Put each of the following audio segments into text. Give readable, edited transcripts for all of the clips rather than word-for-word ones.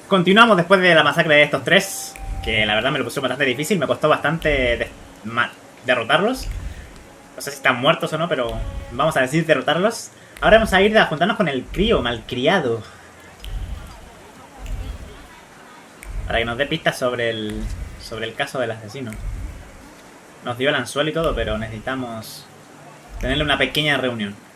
Continuamos después de la masacre de estos tres, que la verdad me lo pusieron bastante difícil, me costó bastante derrotarlos. No sé si están muertos o no, pero vamos a decir derrotarlos. Ahora vamos a ir a juntarnos con el crío malcriado, para que nos dé pistas sobre el caso del asesino. Nos dio el anzuelo y todo, pero necesitamos tenerle una pequeña reunión.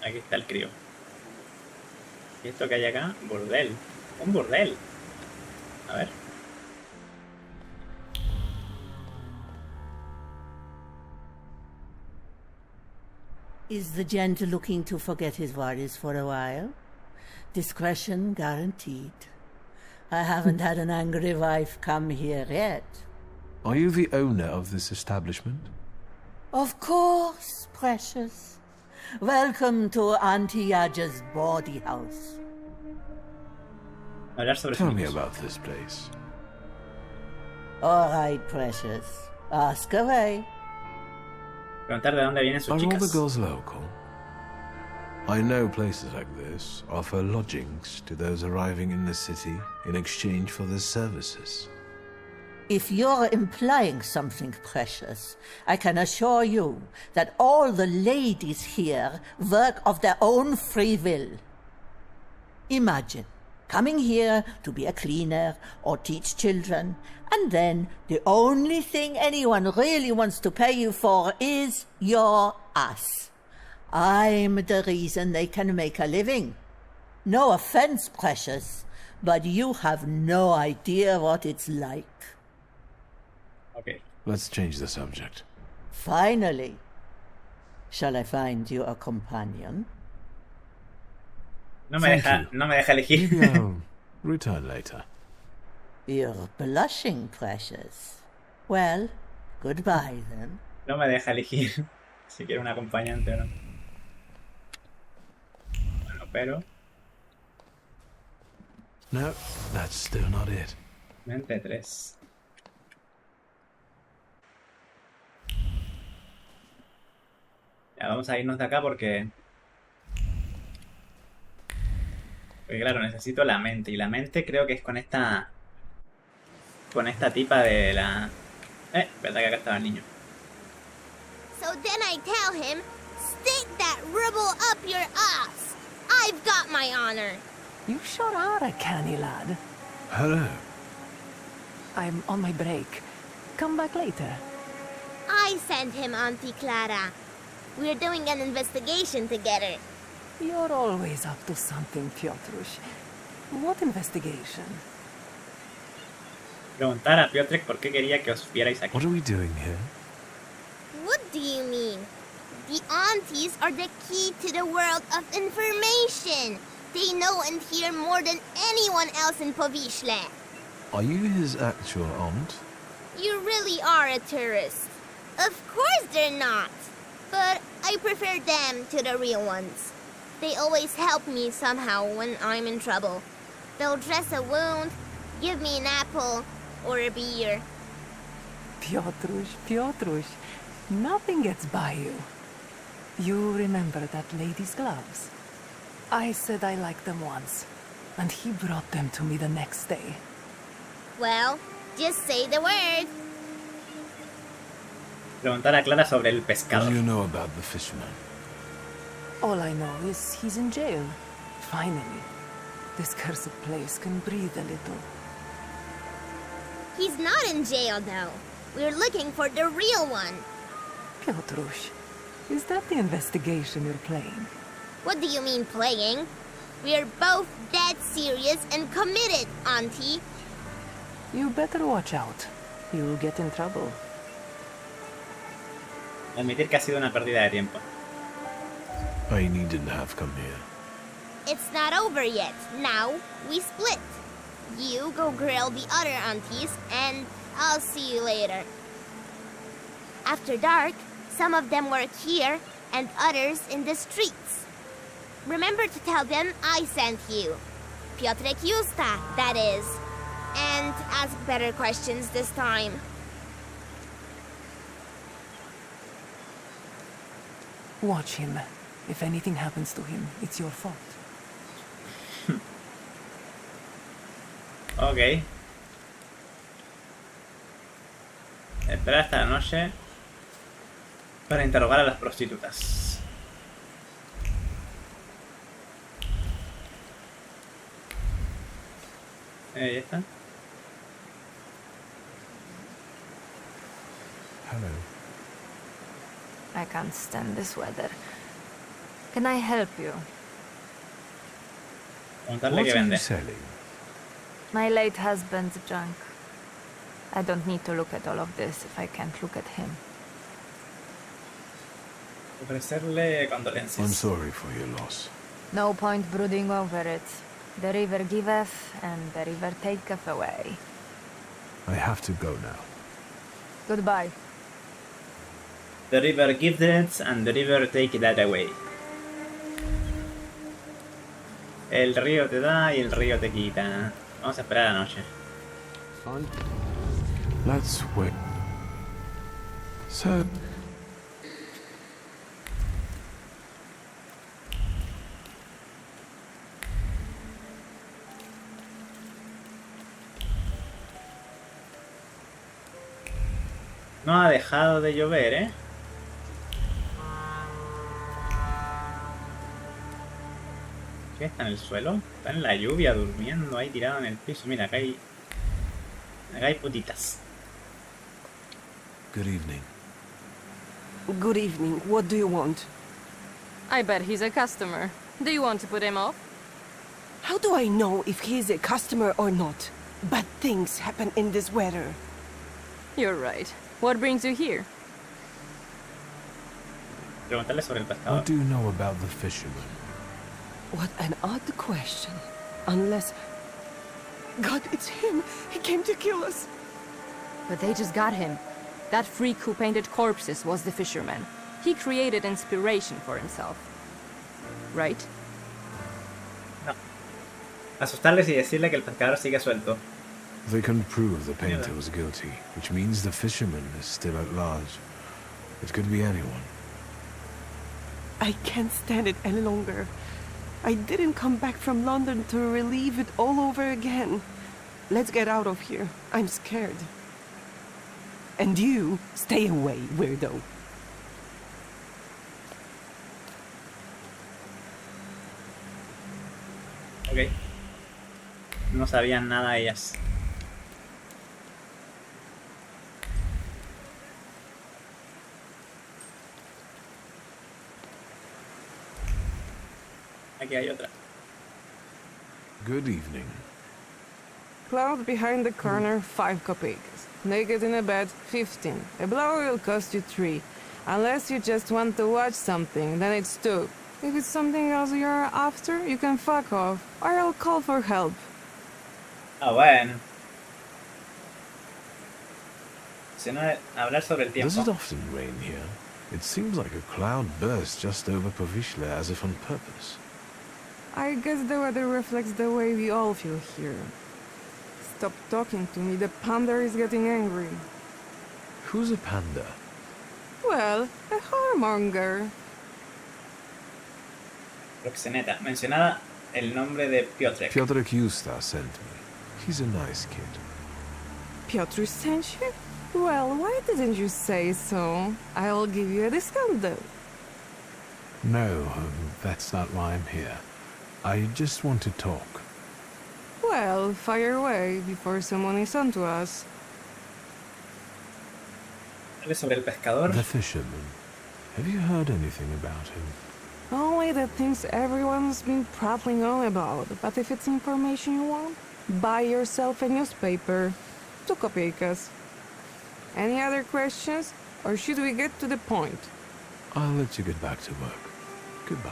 Aquí está el crío. ¿Y esto que hay acá? Burdel. Un burdel. A ver. Is the gent looking to forget his worries for a while? Discretion guaranteed. I haven't had an angry wife come here yet. Are you the owner of this establishment? Of course, precious. Welcome to Auntie Yaja's bawdy house. Tell me about this place. All right, precious. Ask away. Preguntar de dónde vienen sus Are chicas. all the girls local? I know places like this offer lodgings to those arriving in the city in exchange for their services. If you're implying something, precious, I can assure you that all the ladies here work of their own free will. Imagine coming here to be a cleaner or teach children, and then the only thing anyone really wants to pay you for is your ass. I'm the reason they can make a living. No offense, precious, but you have no idea what it's like. Okay. Let's change the subject. Finally. Shall I find you a companion? No me deja elegir. Maybe I'll return later. You're blushing, precious. Well, goodbye then. No me deja elegir si quiero un acompañante o no. Bueno, pero... No, that's still not it. Mente 3. Ya, vamos a irnos de acá porque claro, necesito la mente. Y la mente creo que es con esta tipa de la... verdad que acá estaba el niño. So then I tell him, stick that rubble up your ass. I've got my honor. You sure are a canny lad. Hello. I'm on my break. Come back later. I sent him, Auntie Clara. We're doing an investigation together. You're always up to something, Piotrush. What investigation? Preguntar a Piotrek por qué quería que os vierais aquí. What are we doing here? What do you mean? The aunties are the key to the world of information. They know and hear more than anyone else in Powiśle. Are you his actual aunt? You really are a tourist. Of course they're not. But I prefer them to the real ones. They always help me somehow when I'm in trouble. They'll dress a wound, give me an apple, or a beer. Piotrush, nothing gets by you. You remember that lady's gloves? I said I liked them once, and he brought them to me the next day. Well, just say the word. Preguntar a Clara sobre el What pescado. do you know about the fisherman? All I know is he's in jail. Finally. This cursed place can breathe a little. He's not in jail, though. We're looking for the real one. Piotrush, is that the investigation you're playing? What do you mean, playing? We're both dead serious and committed, Auntie. You better watch out. You'll get in trouble. Admitir que ha sido una pérdida de tiempo. I needn't have come here. It's not over yet. Now, we split. You go grill the other aunties, and I'll see you later. After dark, some of them work here, and others in the streets. Remember to tell them I sent you. Piotrek Justa, that is. and ask better questions this time. Watch him. If anything happens to him, it's your fault. Ok. Esperar hasta la noche para interrogar a las prostitutas. Ahí está. Hello. I can't stand this weather. Can I help you? Preguntarle What qué are you vende. selling? My late husband's junk. I don't need to look at all of this if I can't look at him. Ofrecerle I'm condolencias. sorry for your loss. No point brooding over it. The river giveth, and the river taketh away. I have to go now. Goodbye. The river gives it and the river take that away. El río te da y el río te quita. Vamos a esperar a la noche. Fine. Let's wait. So, No ha dejado de llover, ¿eh? ¿Qué está en el suelo? Está en la lluvia durmiendo ahí tirado en el piso. Mira, acá hay putitas. good evening. Good evening. What do you want? I bet he's a customer. Do you want to put him off? How do I know if he's a customer or not? Bad things happen in this weather. You're right. What brings you here? Preguntarle sobre el What pescador. do you know about the fisherman? What an odd question. Unless... God, it's him! He came to kill us! But they just got him. That freak who painted corpses was the fisherman. He created inspiration for himself. Right? Asustarles y decirle que el pescador sigue suelto. They can prove the painter was guilty, which means the fisherman is still at large. It could be anyone. I can't stand it any longer. I didn't come back from London to relive it all over again. Let's get out of here. I'm scared. And you, stay away, weirdo. Ok. No sabían nada ellas. Aquí hay otra. Good evening. Cloud behind the corner, 5 kopecks. Naked in a bed, 15. A blower will cost you 3. Unless you just want to watch something, then it's 2. If it's something else you're after, you can fuck off, or I'll call for help. Ah, bueno. Si no, hablar sobre el Does it tiempo. often rain here? It seems like a cloud burst just over Povishla as if on purpose. I guess the weather reflects the way we all feel here. Stop talking to me, the panda is getting angry. Who's a panda? Well, a whoremonger. Proxeneta. Mencionada el nombre de Piotrek. Pyotr Yusta sent me. He's a nice kid. Piotr sent you? Well, why didn't you say so? I'll give you a discount though. No, that's not why I'm here. I just want to talk. Well, fire away before someone is onto us. Hablar sobre el pescador. The fisherman. Have you heard anything about him? Only the things everyone's been prattling on about. But if it's information you want, buy yourself a newspaper. 2 kopeckas. Any other questions? Or should we get to the point? I'll let you get back to work. Goodbye.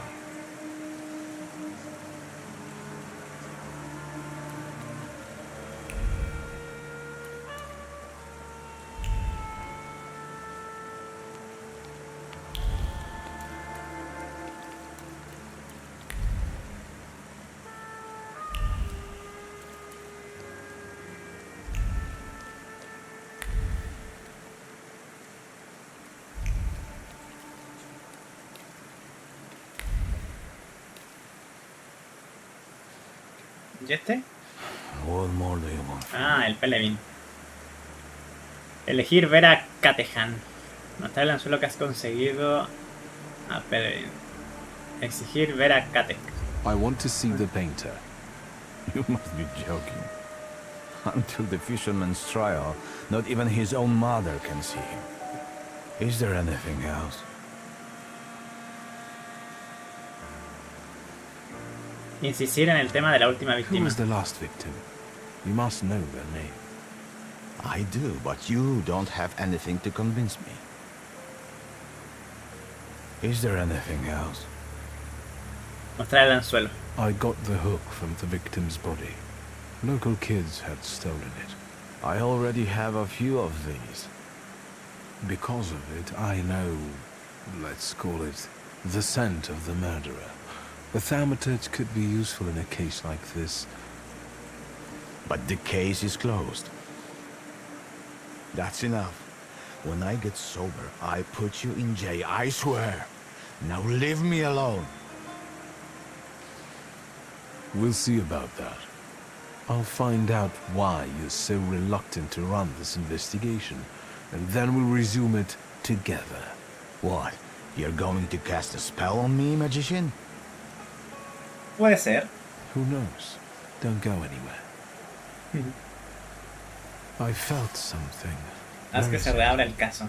¿Y este? What more do you want? Ah, el Pelevin. Elegir ver a Catehan. Mostrar el anzuelo que has conseguido a Pelevin. Exigir ver a Catehan. I want to see the painter. You must be joking. Until the fisherman's trial, not even his own mother can see him. Is there anything else? Insistir en el tema de la última Who víctima. was the last victim? You must know their name. I do, but you don't have anything to convince me. Is there anything else? Mostrar el anzuelo. I got the hook from the victim's body. Local kids had stolen it. I already have a few of these. Because of it, I know, let's call it, the scent of the murderer. The Thaumaturge could be useful in a case like this. But the case is closed. That's enough. When I get sober, I put you in jail, I swear. Now leave me alone. We'll see about that. I'll find out why you're so reluctant to run this investigation, and then we'll resume it together. What? You're going to cast a spell on me, magician? Puede ser. Who knows? Don't go anywhere. I felt something. Haz que se reabra el caso.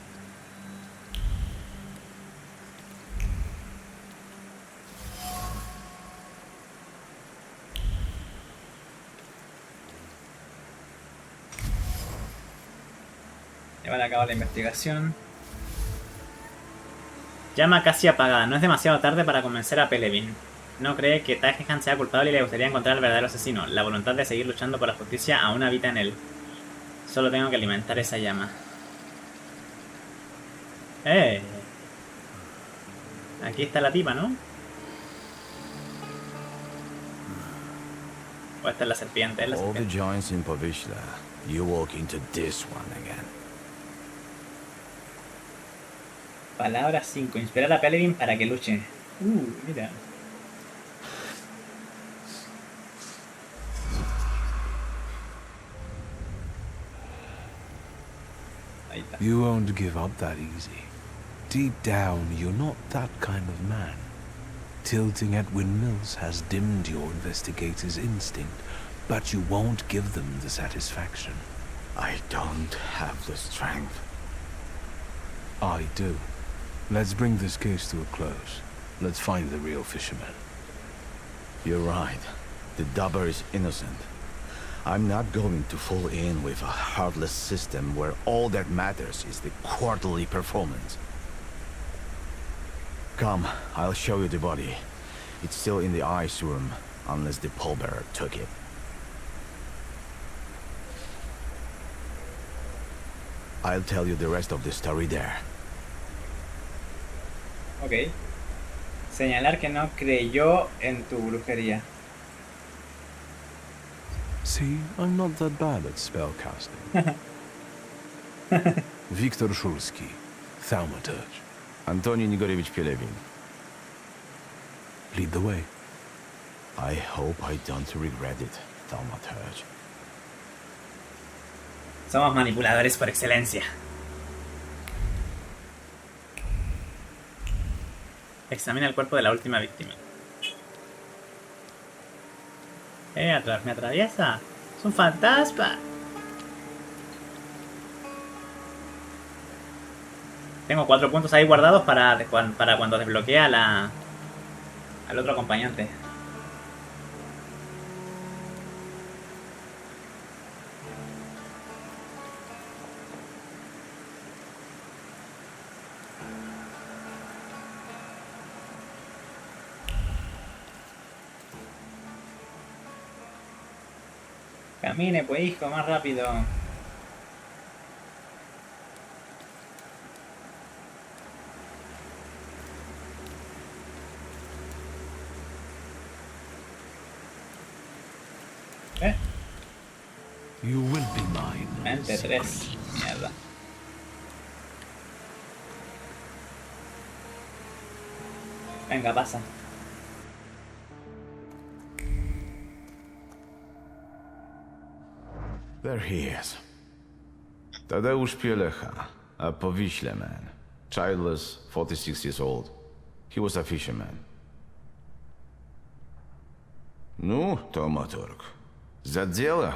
Llevar a cabo la investigación. Llama casi apagada. No es demasiado tarde para convencer a Pelevin. No cree que Tagehan sea culpable y le gustaría encontrar al verdadero asesino. La voluntad de seguir luchando por la justicia aún habita en él. Solo tengo que alimentar esa llama. Aquí está la tipa, ¿no? O esta es la serpiente, es la All the serpiente. joints in Povishla. You walk into this one again. Palabra 5. Inspirar a Pelevin para que luche. Mira. Ahí está. You won't give up that easy. Deep down, you're not that kind of man. Tilting at windmills has dimmed your investigator's instinct, but you won't give them the satisfaction. I don't have the strength. I do. Let's bring this case to a close. Let's find the real fisherman. You're right. The dubber is innocent. I'm not going to fall in with a heartless system where all that matters is the quarterly performance. Come, I'll show you the body. It's still in the ice room, unless the pallbearer took it. I'll tell you the rest of the story there. Ok. Señalar que no creyó en tu brujería. See, I'm not that bad at spellcasting. Viktor Shulsky, Thaumaturge. Antoni Nigorevich Pelevin. Lead the way. I hope I don't regret it, Thaumaturge. Somos manipuladores por excelencia. Examina el cuerpo de la última víctima. Atrás me atraviesa. Es un fantasma. Tengo 4 puntos ahí guardados para cuando desbloquea al otro acompañante. Camine, pues hijo, más rápido. You will be mine. Mente 3. Mierda. Venga, pasa. There he is. Tadeusz Pielecha, a Powiśle man. Childless, 46 years old. He was a fisherman. Ну, Thaumaturge, за дело.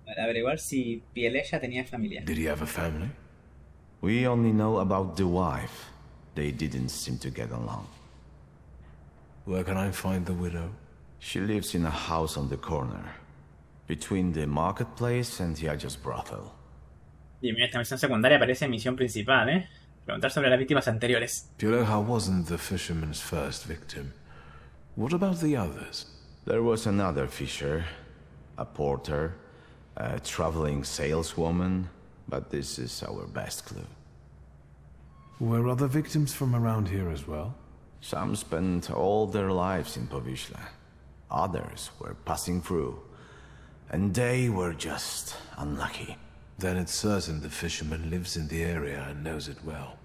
Para averiguar si Pielecha tenía familia. Did he have a family? We only know about the wife. They didn't seem to get along. Where can I find the widow? She lives in a house on the corner, between the marketplace and Yaja's brothel. Y en esta misión secundaria aparece misión principal, ¿eh? Preguntar sobre las víctimas anteriores. Pielecha wasn't the fisherman's first victim. What about the others? There was another fisher, a porter, a traveling saleswoman, but this is our best clue. Were other victims from around here as well? Some spent all their lives in Powiśle. Others were passing through, and they were just unlucky. Then it's certain the fisherman lives in the area and knows it well.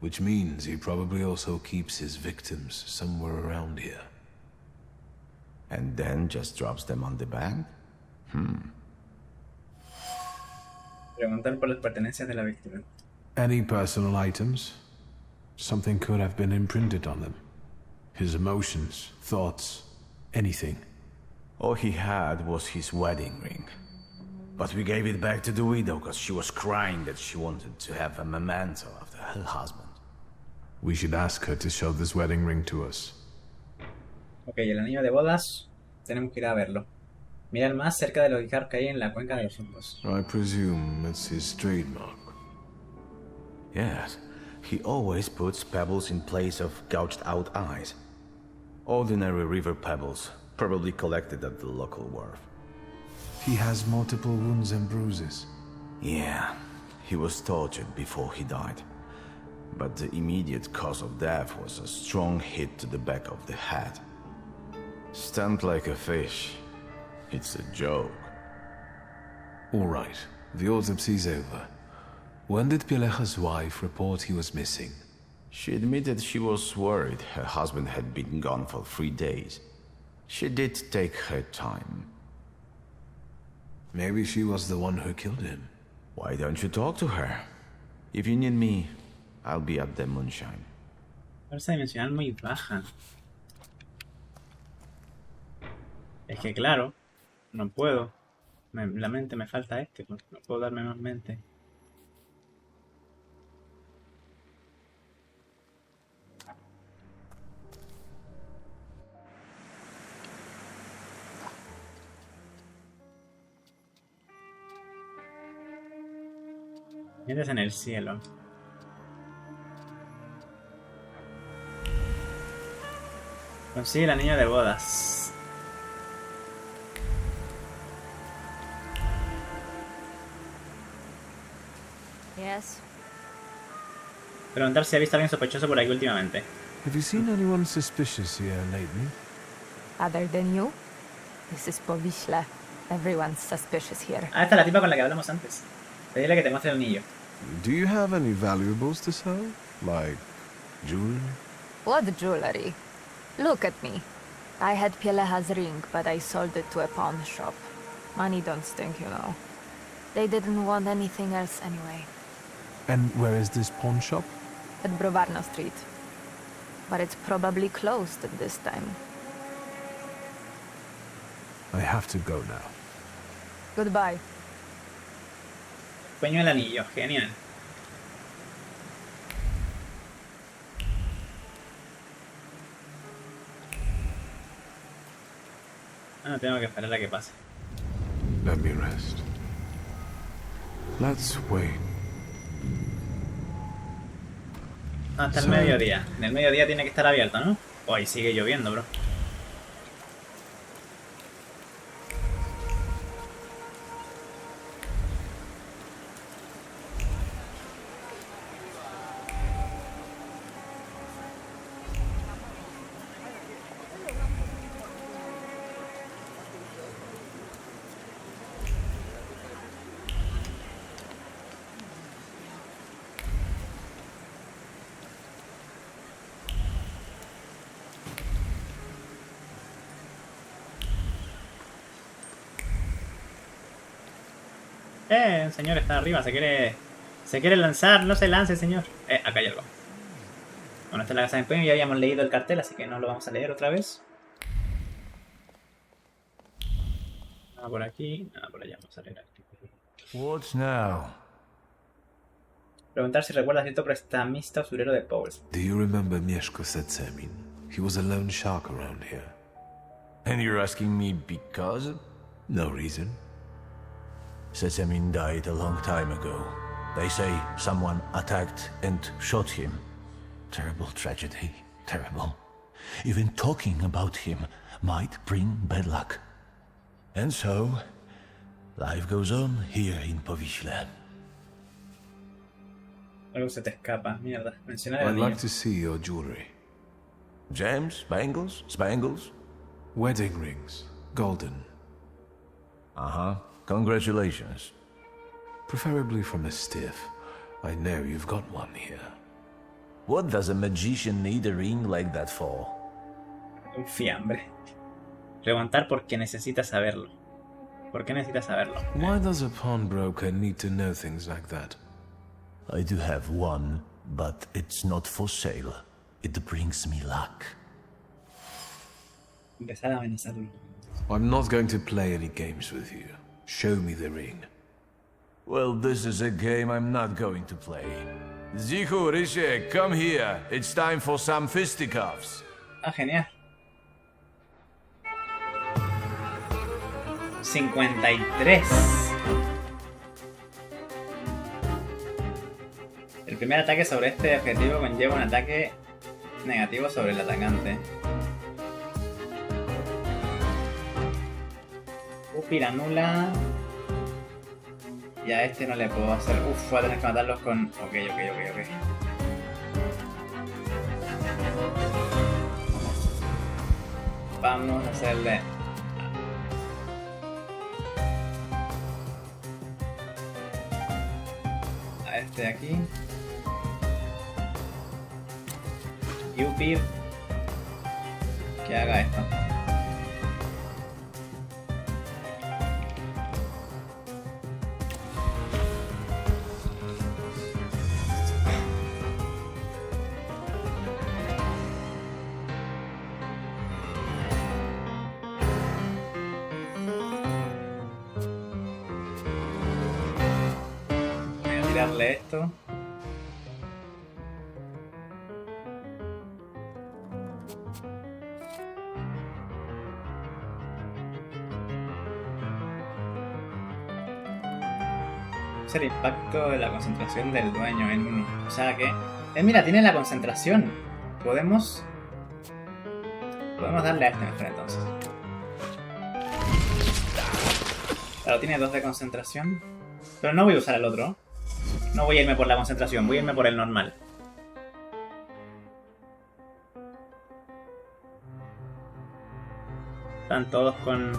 Which means he probably also keeps his victims somewhere around here. And then just drops them on the bank? Preguntar por las pertenencias de la víctima. Any personal items? Something could have been imprinted on them. His emotions, thoughts, anything. All he had was his wedding ring. But we gave it back to the widow because she was crying that she wanted to have a memento of her husband. We should ask her to show this wedding ring to us. Ok, el anillo de bodas, tenemos que ir a verlo. Mira el más cerca de los guijarros que hay en la cuenca de los hongos. I presume it's his trademark. Yes, he always puts pebbles in place of gouged out eyes. Ordinary river pebbles, probably collected at the local wharf. He has multiple wounds and bruises. Yeah, he was tortured before he died. But the immediate cause of death was a strong hit to the back of the head. Stunned like a fish. It's a joke. All right, the autopsy's over. When did Pielecha's wife report he was missing? She admitted she was worried her husband had been gone for 3 days. She did take her time. Maybe she was the one who killed him. Why don't you talk to her? If you need me, I'll be at the moonshine. Fuerza dimensional muy baja. Es que claro, no puedo. La mente me falta este, pues no puedo darme más mente. Mientes en el cielo. Consigue el anillo de bodas. Yes. Preguntar si ha visto a alguien sospechoso por aquí últimamente. Have you seen anyone suspicious here lately? Other than you? This is Powiśle. Everyone's suspicious here. Ah, esta es la tipa con la que hablamos antes. Pedile que te muestre el anillo. Do you have any valuables to sell? Like jewelry? What jewelry? Look at me. I had Pielecha's ring, but I sold it to a pawn shop. Money don't stink, you know. They didn't want anything else anyway. And where is this pawn shop? At Browarno Street. But it's probably closed at this time. I have to go now. Goodbye. Peño el anillo, genial. Ah, tengo que esperar a que pase. Let me rest. Let's wait. Hasta el mediodía. En el mediodía tiene que estar abierto, ¿no? Hoy sigue lloviendo, bro. El señor está arriba, se quiere lanzar, no se lance, señor. Acá hay algo. Bueno, esta es la casa de empeño, ya habíamos leído el cartel, así que no lo vamos a leer otra vez. Nada por aquí, nada por allá, vamos a leer aquí. What now? Preguntar si recuerda cierto prestamista usurero de Pauls. Do you remember Mieszko Setsemin? He was a lone shark around here. And you're asking me because? No reason. Setsemin died a long time ago. They say someone attacked and shot him. Terrible tragedy. Terrible. Even talking about him might bring bad luck. And so, life goes on here in Powiśle. Algo se te escapa, mierda. Mencionar I'd like to see your jewelry. Gems? Bangles? Spangles? Wedding rings. Golden. Uh-huh. Congratulations. Preferably from a stiff. I know you've got one here. What does a magician need a ring like that for? Un fiambre. Preguntar porque necesitas saberlo. ¿Por qué necesitas saberlo? Why does a pawnbroker need to know things like that? I do have one, but it's not for sale. It brings me luck. Empezar a amenazarlo. I'm not going to play any games with you. Show me the ring. Well, this is a game I'm not going to play. Zichu, Rishe, come here. It's time for some fisticuffs. Ah, genial. 53. El primer ataque sobre este objetivo conlleva un ataque negativo sobre el atacante. Upir anula. Y a este no le puedo hacer. Voy a tener que matarlos con... Ok. Vamos a hacerle... a este de aquí. Y Upir que haga esto. Tirarle esto. Es el impacto de la concentración del dueño en uno. O sea que... mira, tiene la concentración. Podemos darle a este mejor entonces. Claro, tiene 2 de concentración. Pero no voy a usar el otro. No voy a irme por la concentración, voy a irme por el normal. Están todos con...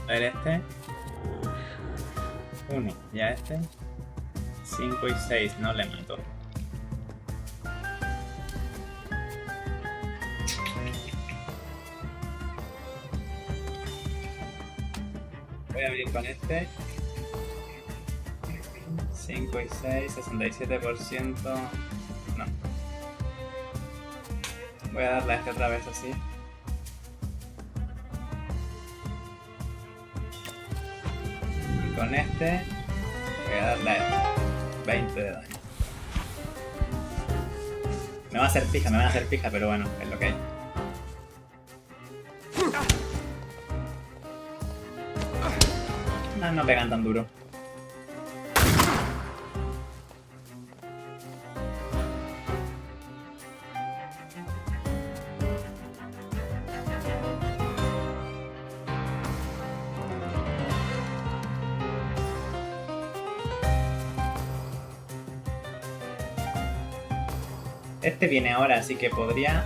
A ver este. 1, ya este. 5 y 6, no le mato. Voy a abrir con este. 5 y 6, 67%. No. Voy a darle a este otra vez así. Y con este voy a darle a este. 20 de daño. Me van a hacer pija, pero bueno, es lo que hay. No pegan tan duro. Este viene ahora, así que podría...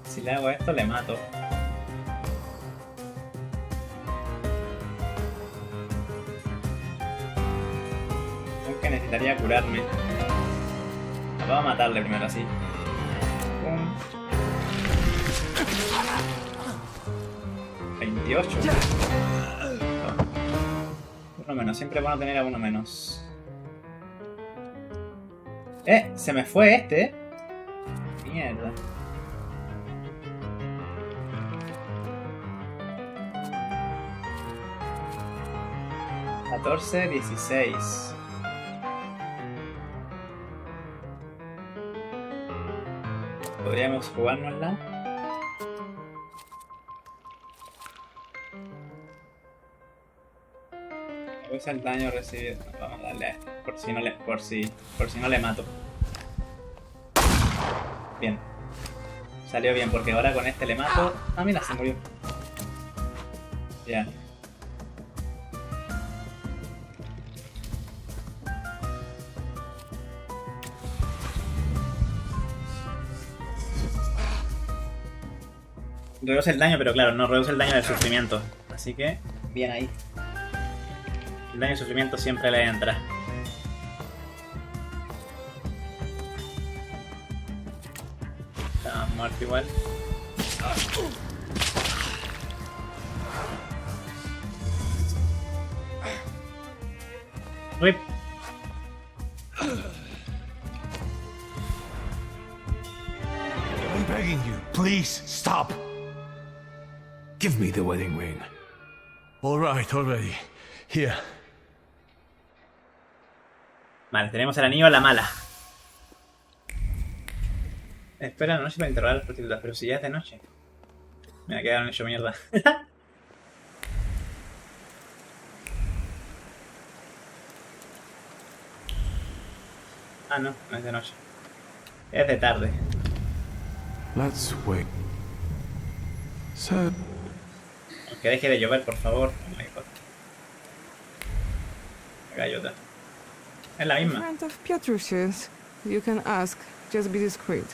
Si le hago esto, le mato. Necesitaría curarme. Vamos a matarle primero así. Pum. 28. Uno menos, siempre es bueno tener a uno menos. Se me fue este. Mierda. $14, 16. Podríamos jugárnosla. Es el daño recibido. Vamos a darle a este. Por si no le mato. Bien. Salió bien porque ahora con este le mato. Ah, mira, se murió. Bien. Reduce el daño, pero claro, no reduce el daño del sufrimiento. Así que, bien ahí. El daño y sufrimiento siempre le entra. Está muerto igual. RIP. I'm begging you, please stop. Give me the wedding ring. All right, already. Here. Vale, tenemos el anillo a la mala. Espera la noche para interrogar a las prostitutas, pero si ya es de noche. Me quedaron hecho mierda. Ah, no, no es de noche. Es de tarde. Let's wait. Sir. Que deje de llover, por favor. Oh my God. Gallota. Es la misma. Friend of Piotrush's. You can ask. Just be discreet.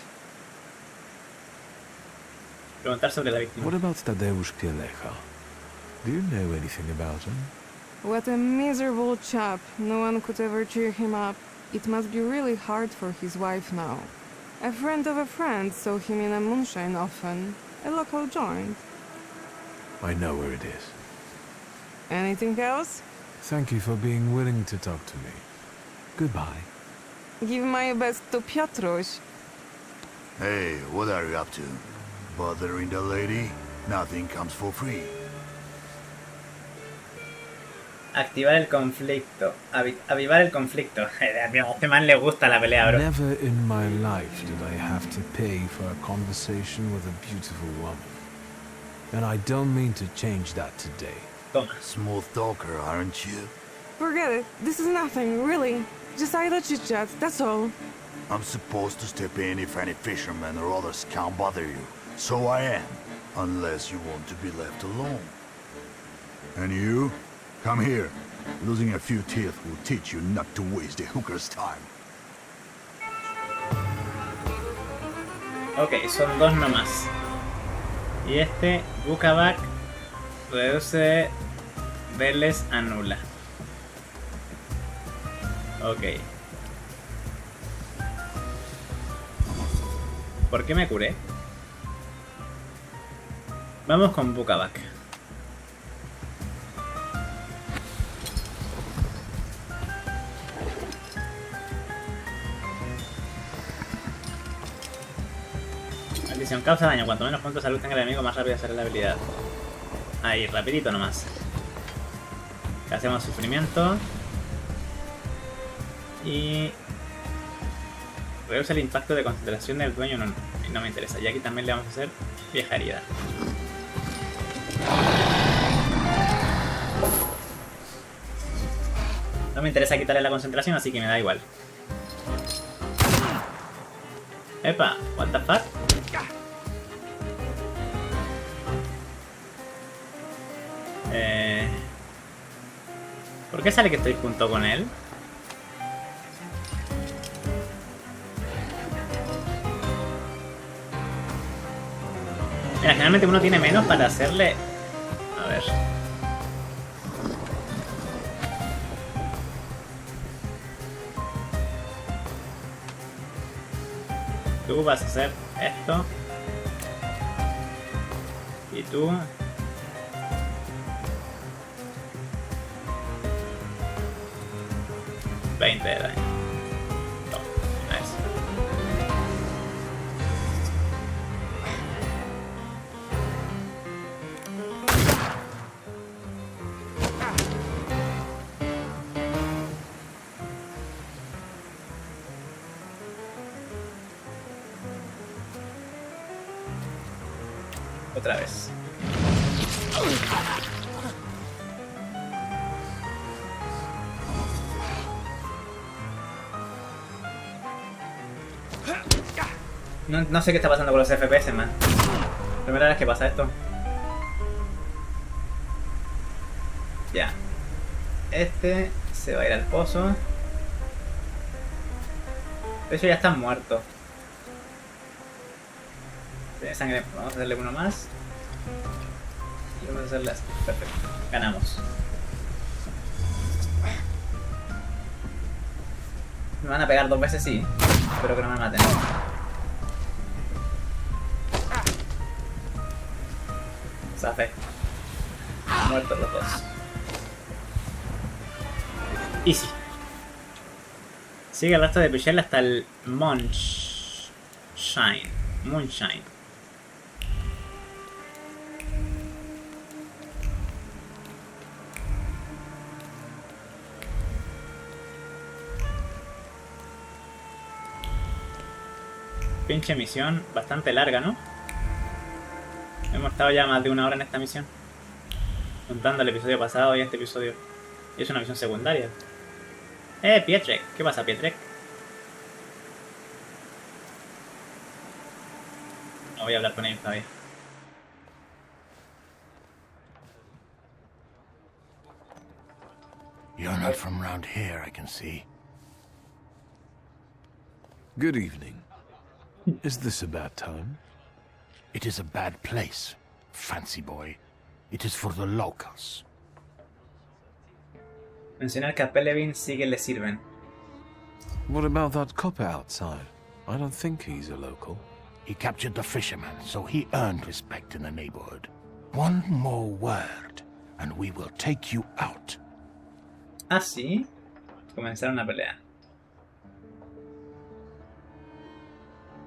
Preguntar sobre la víctima. What about Tadeusz Pielecha? Do you know anything about him? What a miserable chap. No one could ever cheer him up. It must be really hard for his wife now. A friend of a friend saw him in a moonshine often. A local joint. I know where it is. Anything else? Thank you for being willing to talk to me. Goodbye. Give my best to Piotrush. Hey, what are you up to? Bothering the lady? Nothing comes for free. Activar el conflicto. Avivar el conflicto. A este man le gusta la pelea, bro. Never in my life did I have to pay for a conversation with a beautiful woman. And I don't mean to change that today. Toma. Smooth talker, aren't you? Forget it. This is nothing, really. Just idle chit-chat, that's all. I'm supposed to step in if any fishermen or others can't bother you. So I am. Unless you want to be left alone. And you? Come here. Losing a few teeth will teach you not to waste the hooker's time. Ok, son dos nomás. Y este, Bukaback, reduce, verles, anula. Ok. ¿Por qué me curé? Vamos con Bukaback. Maldición, causa daño. Cuanto menos puntos de salud tenga el enemigo, más rápido será la habilidad. Ahí, rapidito nomás. Hacemos sufrimiento. Y... reduce el impacto de concentración del dueño. No me interesa. Y aquí también le vamos a hacer vieja herida. No me interesa quitarle la concentración, así que me da igual. Epa, what the fuck? ¿Por qué sale que estoy junto con él? Mira, generalmente uno tiene menos para hacerle... A ver... Tú vas a hacer esto. Y tú... 20 de daño. Toma, nice. Otra vez. No sé qué está pasando con los FPS, man. Primera vez que pasa esto. Ya. Este se va a ir al pozo. De hecho ya están muertos. Tiene sangre. Vamos a hacerle uno más. Y vamos a hacerle así. Perfecto. Ganamos. Me van a pegar 2 veces, sí. Espero que no me maten. Safe. Muertos los dos. Easy. Sigue el resto de pichel hasta el Moonshine. Pinche misión bastante larga, ¿no? Hemos estado ya más de 1 hora en esta misión. Contando el episodio pasado y este episodio. Y es una misión secundaria. Pietrek. ¿Qué pasa, Pietrek? No voy a hablar con ellos todavía. You're not from around here, I can see. Good evening. Is this a bad time? It is a bad place, fancy boy. It is for the locals. Mencionar que a Pelevin sí que le sirven. What about that copper outside? I don't think he's a local. He captured the fisherman, so he earned respect in the neighborhood. One more word, and we will take you out. Ah, sí. Comenzaron a pelear.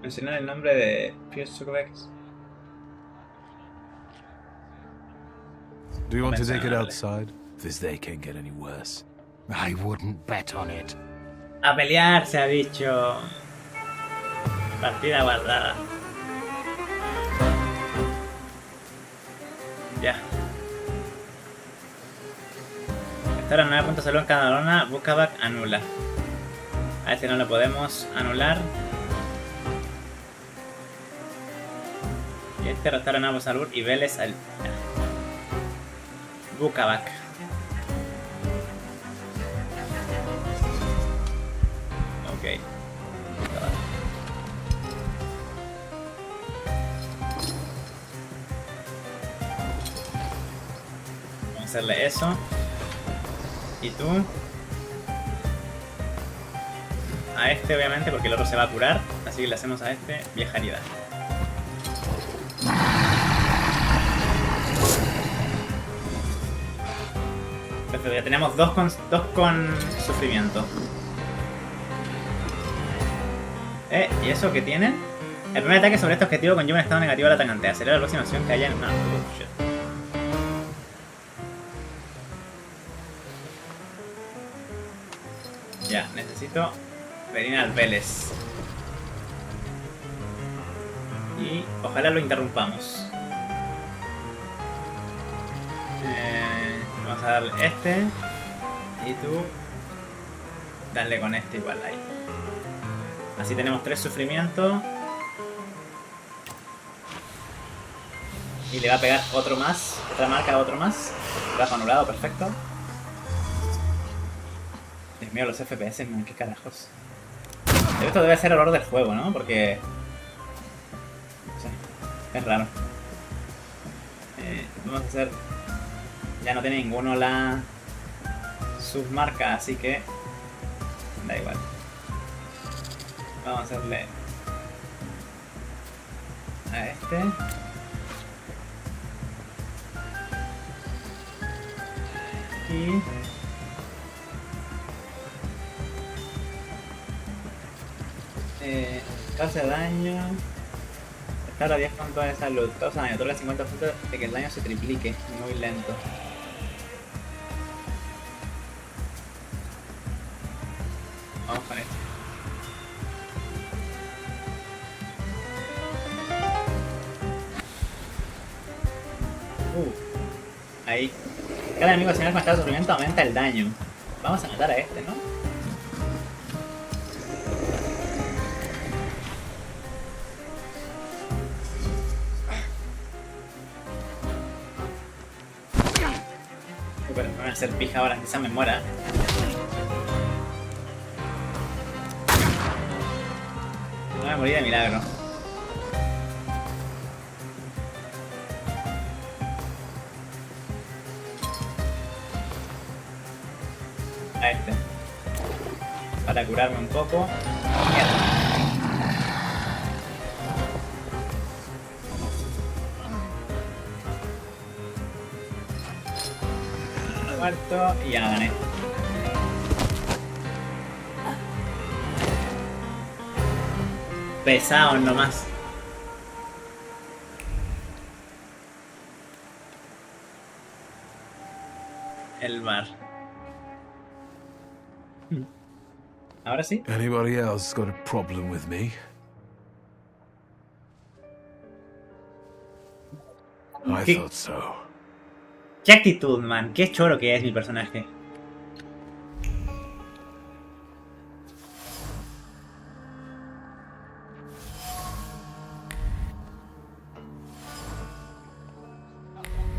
Mencionar el nombre de Piotr. Do you want to take it outside? This day can't get any worse. I wouldn't bet on it. A pelear, se ha dicho. Partida guardada. Ya. Restaura 9 puntos de salud en cada lona. Bukabac anula. A ver si no lo podemos anular. Y este restaura 9 puntos de salud y Vélez al... Bukabac. Ok. Vamos a hacerle eso. Y tú. A este obviamente porque el otro se va a curar. Así que le hacemos a este vieja herida. Perfecto, ya tenemos dos con sufrimiento. ¿Y eso qué tienen? El primer ataque sobre este objetivo conlleva un estado negativo al atacante. Acelera la próxima acción que haya en una... Oh, shit. Ya, necesito venir al Vélez. Y ojalá lo interrumpamos. Vamos a darle este. Y tú darle con este igual ahí. Así tenemos 3 sufrimientos. Y le va a pegar otro más. Otra marca a otro más. Trabajo anulado, perfecto. Dios mío, los FPS, man, qué carajos. Esto debe ser el error del juego, ¿no? Porque... no sé, es raro. Vamos a hacer... Ya no tiene ninguno la submarca, así que... da igual. Vamos a hacerle A este. Y... causa daño. Restaura 10 puntos de salud. Causa daño. Otorga 50 puntos de que el daño se triplique. Muy lento. Vamos con esto. Ahí. Cada enemigo adicional con estado de sufrimiento aumenta el daño. Vamos a matar a este, ¿no? Pero me voy a hacer pija ahora, quizá me muera. No me morí de milagro. A este. Para curarme un poco. Mierda. Muerto y ya gané. Pesado nomás. El bar. Ahora sí. Anybody else got a problem with me? I thought so. Qué actitud, man. Qué choro que es mi personaje.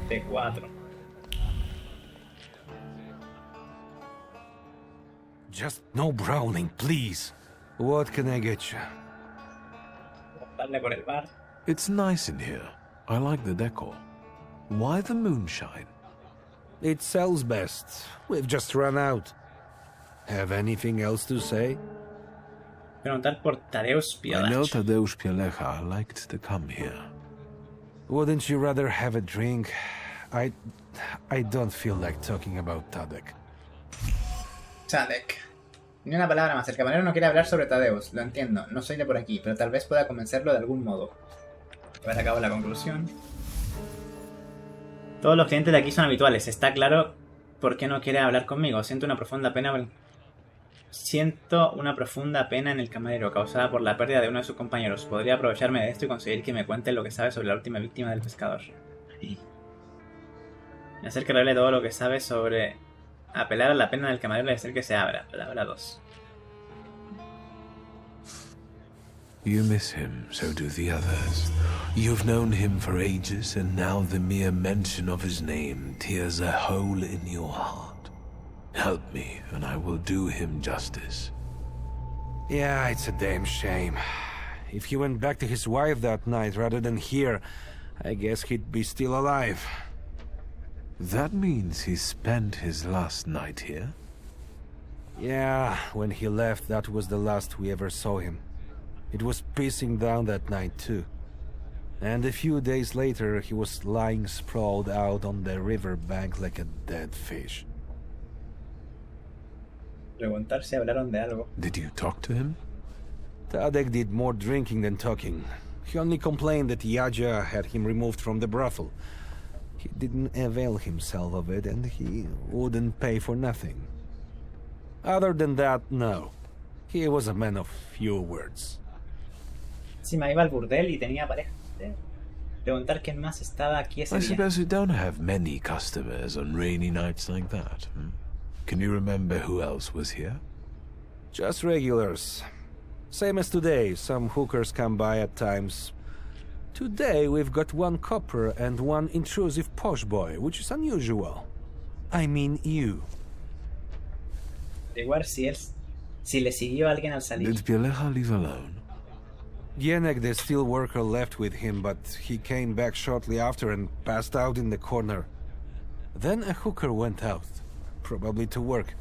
T4. Just no browning, please. What can I get you? Darle por el bar. It's nice in here. I like the decor. Why the moonshine? It sells best. We've just run out. Have anything else to say? Preguntar por Tadeusz I know Pielach. Tadeusz Pielecha liked to come here. Wouldn't you rather have a drink? I don't feel like talking about Tadek. Tadek. Ni una palabra más. El camarero no quiere hablar sobre Tadeusz. Lo entiendo. No soy de por aquí, pero tal vez pueda convencerlo de algún modo. Llevar a cabo la conclusión. Todos los clientes de aquí son habituales. Está claro por qué no quiere hablar conmigo. Siento una profunda pena en el camarero causada por la pérdida de uno de sus compañeros. Podría aprovecharme de esto y conseguir que me cuente lo que sabe sobre la última víctima del pescador. Y hacer que revele todo lo que sabe sobre apelar a la pena del camarero y hacer que se abra. Palabra 2. You miss him, so do the others. You've known him for ages, and now the mere mention of his name tears a hole in your heart. Help me, and I will do him justice. Yeah, it's a damn shame. If he went back to his wife that night rather than here, I guess he'd be still alive. That means he spent his last night here? Yeah, when he left, that was the last we ever saw him. It was pissing down that night too. And a few days later, he was lying sprawled out on the river bank like a dead fish. Preguntar si hablaron de algo. Did you talk to him? Tadek did more drinking than talking. He only complained that Yaja had him removed from the brothel. He didn't avail himself of it, and he wouldn't pay for nothing. Other than that, no. He was a man of few words. Si me iba al burdel y tenía pareja. Preguntar quién más estaba aquí ese I día. suppose you don't have many customers on rainy nights like that. Can you remember who else was here? Just regulars. Same as today, some hookers come by at times. Today we've got one copper and one intrusive posh boy, which is unusual. I mean you. Igual si le siguió alguien al salir. Did Pielecha leave alone? Jenek, the steel worker, left with him, but he came back shortly after and passed out in the corner. Then a hooker went out, probably to work.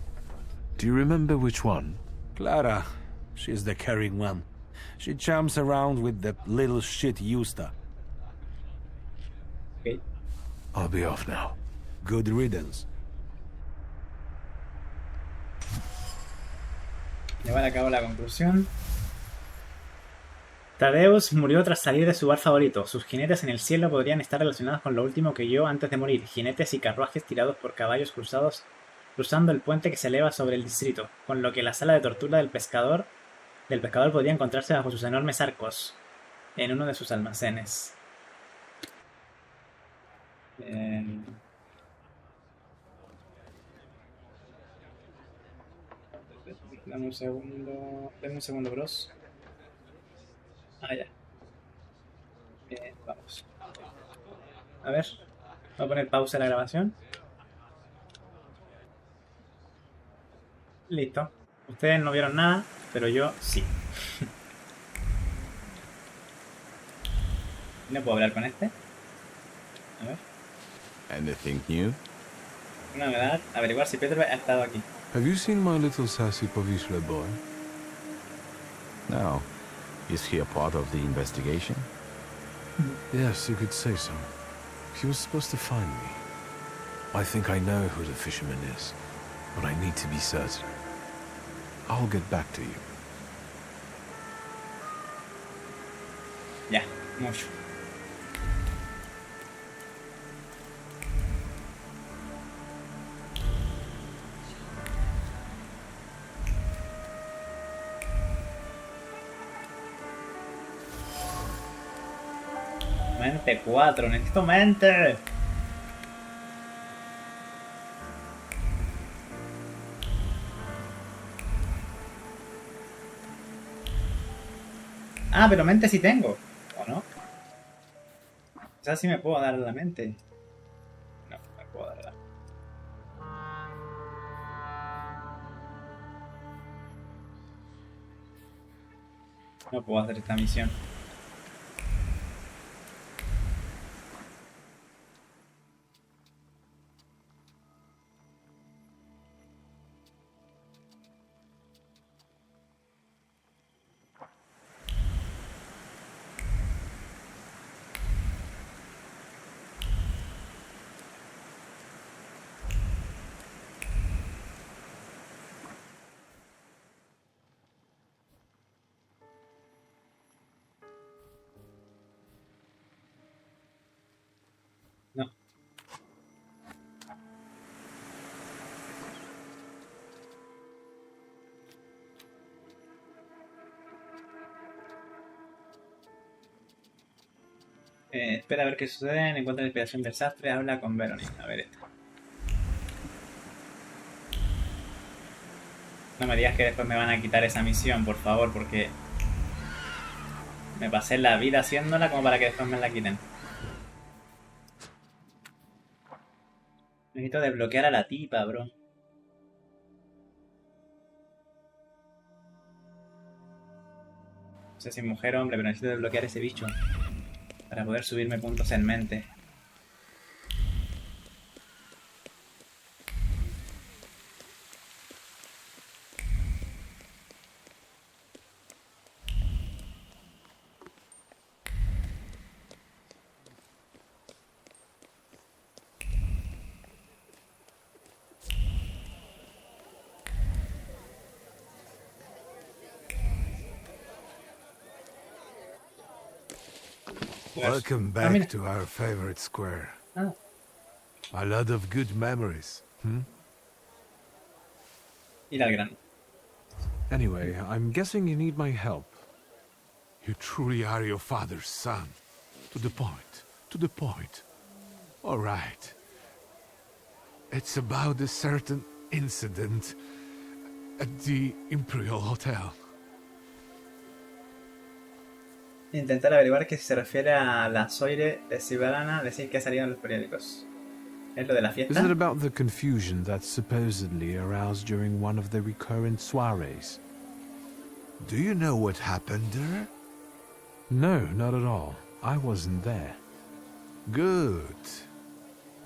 Do you remember which one? Clara. She's the carrying one. She chumps around with that little shit Yusta. Ok. I'll be off now. Good riddance. Llevar a cabo la conclusión. Tadeus murió tras salir de su bar favorito. Sus jinetes en el cielo podrían estar relacionados con lo último que oyó antes de morir. Jinetes y carruajes tirados por caballos cruzando el puente que se eleva sobre el distrito, con lo que la sala de tortura del pescador podría encontrarse bajo sus enormes arcos, en uno de sus almacenes. Dame un segundo, bros. Ah, ya. Vamos. A ver. Voy a poner pausa a la grabación. Listo. Ustedes no vieron nada, pero yo sí. ¿No puedo hablar con este? A ver. Anything new? Una novedad. Averiguar si Pedro ha estado aquí. Have you seen my little sassy Pavishle boy? No. Is he a part of the investigation? Yes, you could say so. He was supposed to find me. I think I know who the fisherman is, but I need to be certain. I'll get back to you. Ya, mucho. Mente 4, necesito mente. Ah, pero mente sí tengo, ¿o no? O sea, sí me puedo dar la mente. No, me puedo dar la. No puedo hacer esta misión. No. Espera a ver qué sucede. Encuentra la inspiración del sastre. Habla con Verónica. A ver esto. No me digas que después me van a quitar esa misión, por favor, porque me pasé la vida haciéndola como para que después me la quiten. Necesito desbloquear a la tipa, bro. No sé si es mujer o hombre, pero necesito desbloquear ese bicho para poder subirme puntos en mente. Welcome back to our favorite square. Oh. A lot of good memories, Ir al grano. Anyway, I'm guessing you need my help. You truly are your father's son. To the point. To the point. All right. It's about a certain incident at the Imperial Hotel. Intentar averiguar que si se refiere a la Zoire de Sibarana, decir que ha salido en los periódicos. ¿Es lo de la Is fiesta? it about the confusion that supposedly aroused during one of the recurrent soirees? Do you know what happened there? No, not at all. I wasn't there. Good.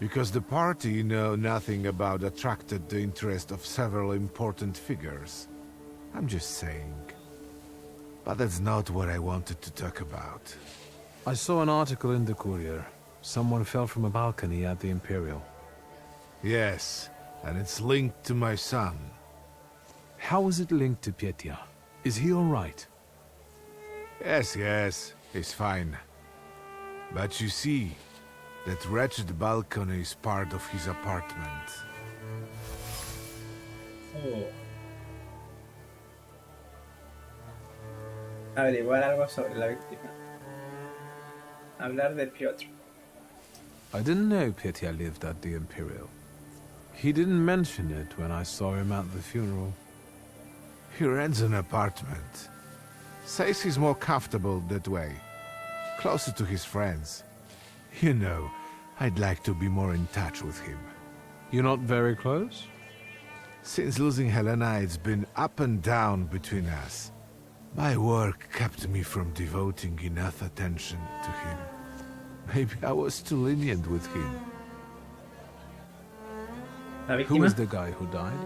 Because the party know nothing about attracted the interest of several important figures. I'm just saying. But that's not what I wanted to talk about. I saw an article in the Courier. Someone fell from a balcony at the Imperial. Yes, and it's linked to my son. How is it linked to Pietia? Is he all right? Yes, he's fine. But you see, that wretched balcony is part of his apartment. Oh. Averiguar algo sobre la víctima. Hablar de Piotr. I didn't know Pietia lived at the Imperial. He didn't mention it when I saw him at the funeral. He rents an apartment. Says he's more comfortable that way. Closer to his friends. You know, I'd like to be more in touch with him. You're not very close? Since losing Helena, it's been up and down between us. My work kept me from devoting enough attention to him. Maybe I was too lenient with him. Who was the guy who died?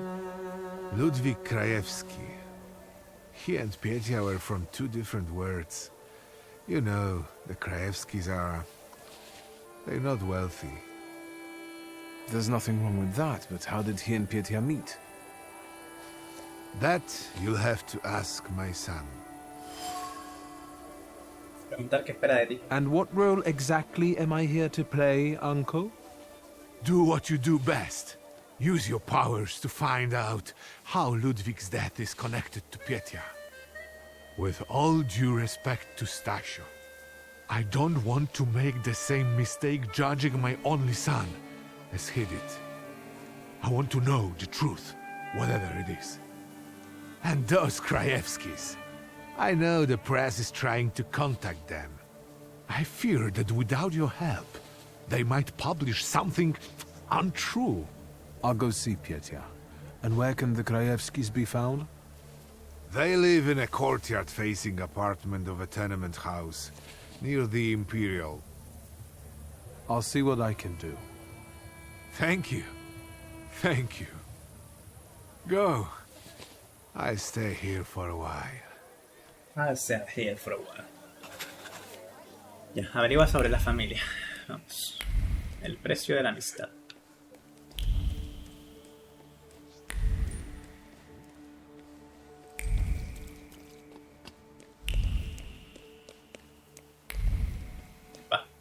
Ludwig Krajewski. He and Pietia were from two different worlds. You know, the Krajewskis are... they're not wealthy. There's nothing wrong with that, but how did he and Pietia meet? That you'll have to ask my son. Preguntar qué espera de ti. And what role exactly am I here to play, Uncle? Do what you do best. Use your powers to find out how Ludwig's death is connected to Pietia. With all due respect to Stasio, I don't want to make the same mistake judging my only son as he did. I want to know the truth, whatever it is. And those Krajewskis. I know the press is trying to contact them. I fear that without your help, they might publish something untrue. I'll go see Pietia. And where can the Krajewskis be found? They live in a courtyard-facing apartment of a tenement house, near the Imperial. I'll see what I can do. Thank you. Thank you. Go. I'll stay here for a while. I'll stay here for a while. Ya, averigua sobre la familia. Vamos. El precio de la amistad.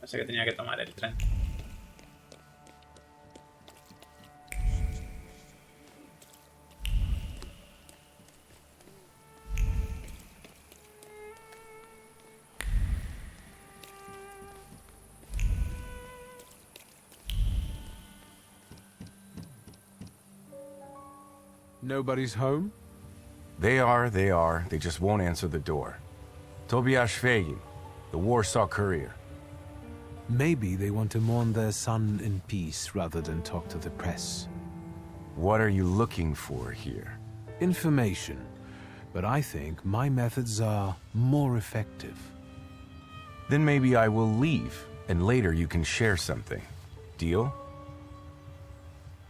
Pensé que tenía que tomar el tren. Nobody's home? They are. They just won't answer the door. Tobias Fagin, the Warsaw Courier. Maybe they want to mourn their son in peace rather than talk to the press. What are you looking for here? Information. But I think my methods are more effective. Then maybe I will leave, and later you can share something. Deal?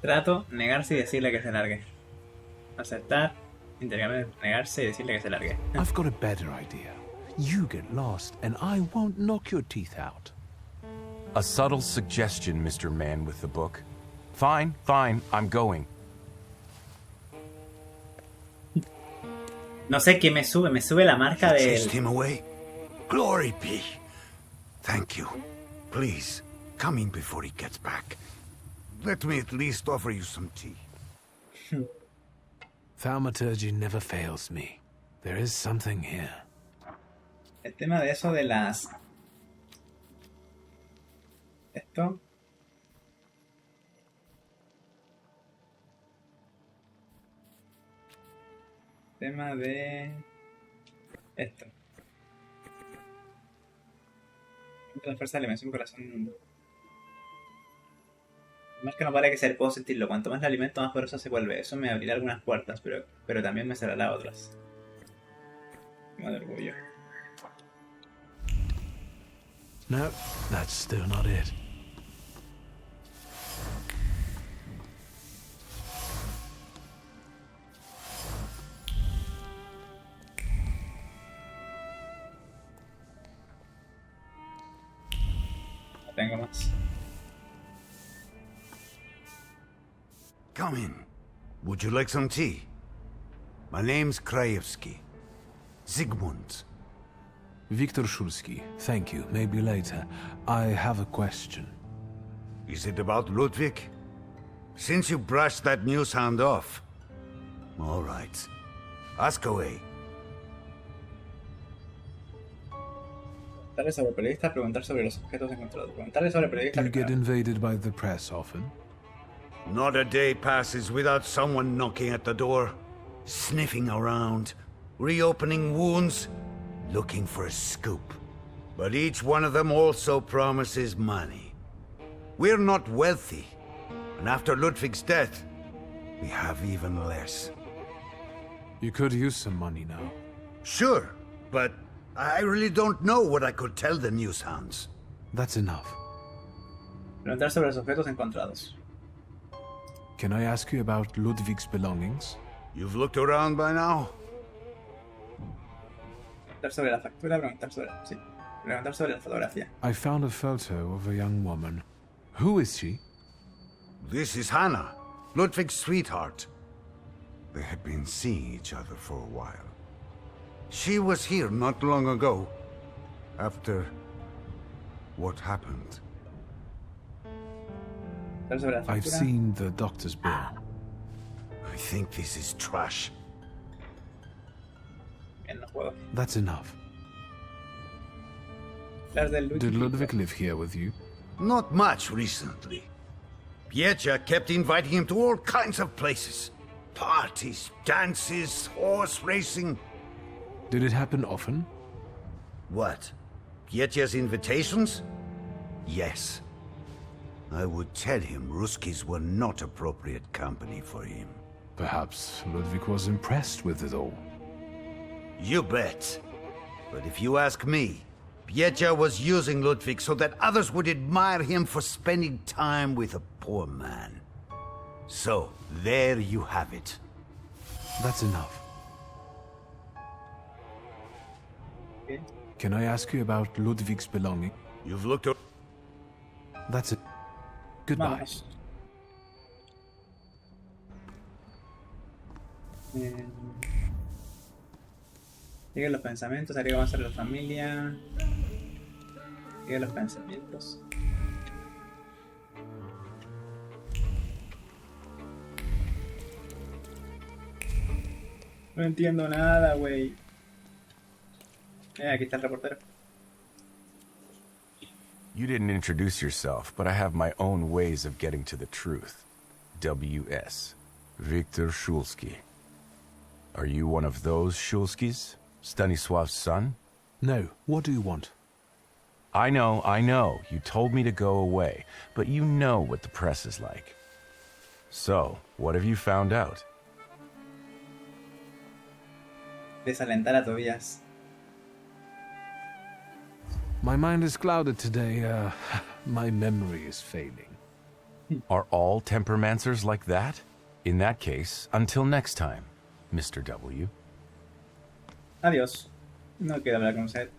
Trato, negarse y decirle que se largue. Aceptar, intercambiar, negarse y decirle que se largue. I've got a better idea. You get lost, and I won't knock your teeth out. A subtle suggestion, Mr. Man with the book. Fine, I'm going. No sé qué me sube la marca de... Chased him away? Glory be. Thank you. Please, come in before he gets back. Let me at least offer you some tea. Thaumaturge never fails me. There is something here. El tema de eso de las... Esto. Tema de... Esto. La fuerza de la dimensión corazón. Más que no para que ser, puedo sentirlo. Cuanto más le alimento, más poderoso se vuelve. Eso me abrirá algunas puertas, pero también me cerrará otras. Mal orgullo. No, that's still not it. tengo más. Come in. Would you like some tea? My name's Krajewski. Zygmunt. Viktor Szulski. Thank you. Maybe later. I have a question. Is it about Ludwig? Since you brushed that news hound off. All right. Ask away. Preguntarle sobre periodistas, preguntar sobre los objetos encontrados. Preguntarle sobre periodistas. Do you get invaded by the press often? Not a day passes without someone knocking at the door, sniffing around, reopening wounds, looking for a scoop. But each one of them also promises money. We're not wealthy, and after Ludwig's death, we have even less. You could use some money now. Sure, but I really don't know what I could tell the news hounds. That's enough. Preguntar sobre los objetos encontrados. Can I ask you about Ludwig's belongings? You've looked around by now? Preguntar sobre la factura, preguntar sobre la fotografía. I found a photo of a young woman. Who is she? This is Hannah, Ludwig's sweetheart. They had been seeing each other for a while. She was here not long ago, after what happened. I've seen the doctor's bill. I think this is trash. That's enough. Did Ludwig live here with you? Not much recently. Pietja kept inviting him to all kinds of places. Parties, dances, horse racing. Did it happen often? What? Pietja's invitations? Yes. I would tell him Ruskis were not appropriate company for him. Perhaps Ludwig was impressed with it all. You bet. But if you ask me, Pietja was using Ludwig so that others would admire him for spending time with a poor man. So, there you have it. That's enough. Okay. Can I ask you about Ludwig's belonging? You've looked at... That's it. Goodbye. Vamos. Siguen los pensamientos, arriba vamos a hacer la familia. Siguen los pensamientos. No entiendo nada, güey. Aquí está el reportero. You didn't introduce yourself, but I have my own ways of getting to the truth. W.S. Viktor Szulski. Are you one of those Szulskis? Stanisław's son? No. What do you want? I know. You told me to go away, but you know what the press is like. So, what have you found out? Desalentar a Tobias. My mind is clouded today. My memory is failing. Are all temperamancers like that? In that case, until next time, Mr. W. Adiós. No quiero hablar con usted.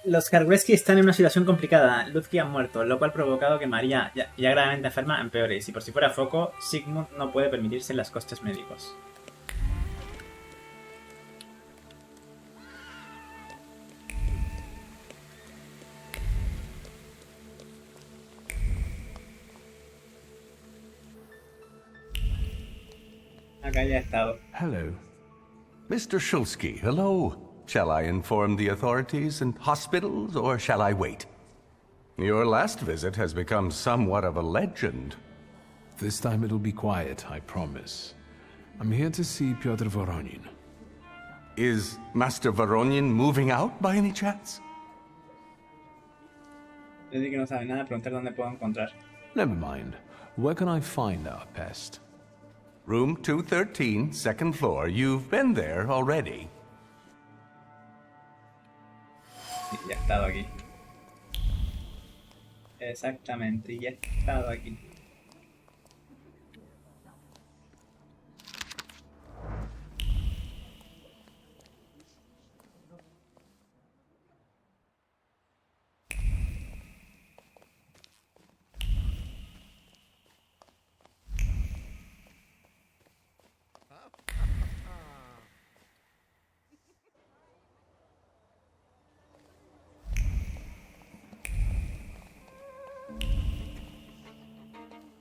Los Karweski están en una situación complicada. Ludwig ha muerto, lo cual ha provocado que María, ya gravemente enferma, empeore. Y si por si fuera foco, Sigmund no puede permitirse los costes médicos. Acá ya he estado. Hello. Mr. Szulski, hello. Shall I inform the authorities and hospitals, or shall I wait? Your last visit has become somewhat of a legend. This time it'll be quiet, I promise. I'm here to see Pyotr Voronin. Is Master Voronin moving out by any chance? Le dije que no sabe nada, preguntar dónde puedo encontrar. Never mind. Where can I find our pest? Room 213, second floor. You've been there already. Sí, ya he estado aquí. Exactamente, ya he estado aquí.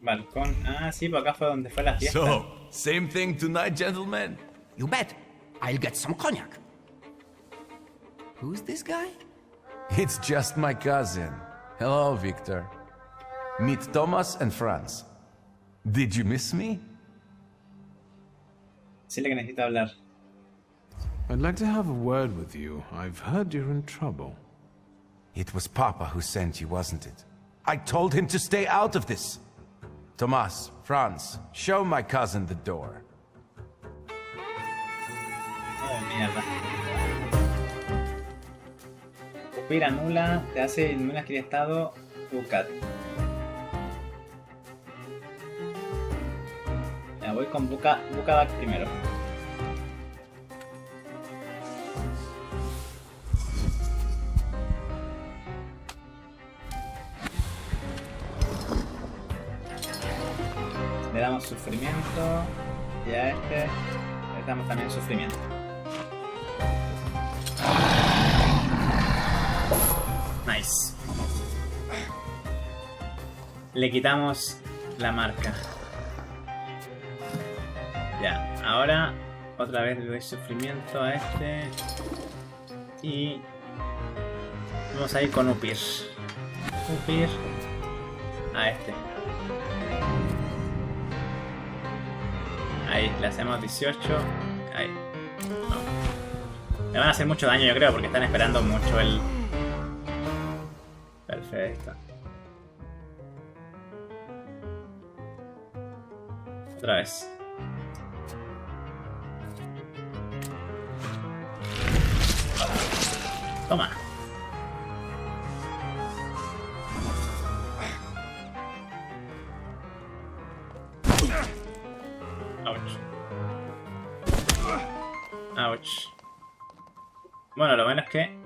Balcón. Ah, sí, por acá fue donde fue la fiesta. So, same thing tonight, gentlemen? You bet. I'll get some cognac. Who's this guy? It's just my cousin. Hello, Victor. Meet Thomas and Franz. Did you miss me? Sí, le que necesito hablar. I'd like to have a word with you. I've heard you're in trouble. It was Papa who sent you, wasn't it? I told him to stay out of this. Thomas, Franz, show my cousin the door. Oh, mierda. Cupir anula, te hace en un estado UCAT. Ya voy con Bucabac primero. Le damos sufrimiento y a este le damos también sufrimiento. Nice. Le quitamos la marca. Ya, ahora otra vez le doy sufrimiento a este y vamos a ir con Upir. Upir a este. Ahí, le hacemos 18. Ahí. No. Le van a hacer mucho daño, yo creo, porque están esperando mucho el... Perfecto. Otra vez. Toma. Ouch. Bueno, lo bueno es que...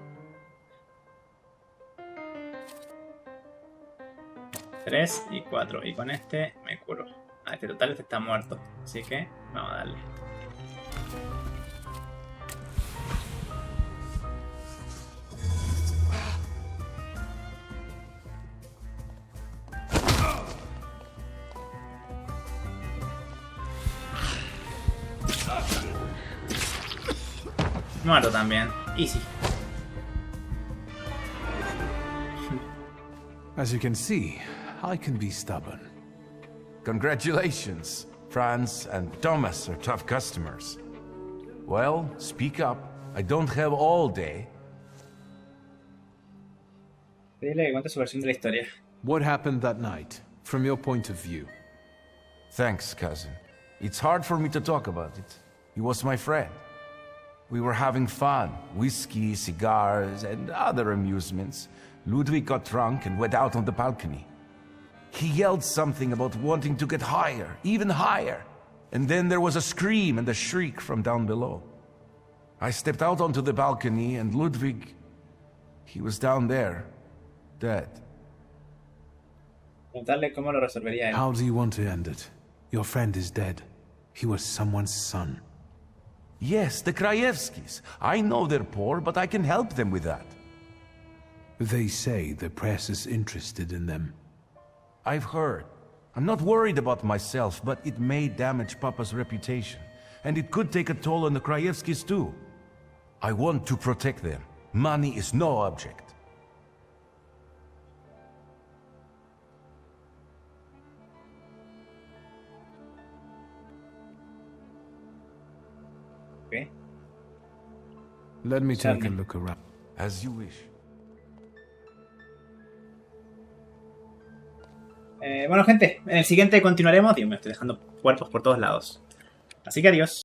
3 y 4. Y con este me curo. Ah, este total este está muerto. Así que vamos a darle. Muerto también. Easy. As you can see, I can be stubborn. Congratulations. Franz and Thomas are tough customers. Well, speak up. I don't have all day. Dile que cuente su versión de la historia. What happened that night, from your point of view? Thanks, cousin. It's hard for me to talk about it. He was my friend. We were having fun. Whiskey, cigars, and other amusements. Ludwig got drunk and went out on the balcony. He yelled something about wanting to get higher, even higher. And then there was a scream and a shriek from down below. I stepped out onto the balcony and Ludwig... he was down there, dead. Preguntarle cómo lo resolvería él. How do you want to end it? Your friend is dead. He was someone's son. Yes, the Krajewskis. I know they're poor, but I can help them with that. They say the press is interested in them. I've heard. I'm not worried about myself, but it may damage Papa's reputation. And it could take a toll on the Krajewskis too. I want to protect them. Money is no object. Okay. Let me take a look around. As you wish. Bueno, gente, en el siguiente continuaremos. Dios, me estoy dejando cuerpos por todos lados. Así que adiós.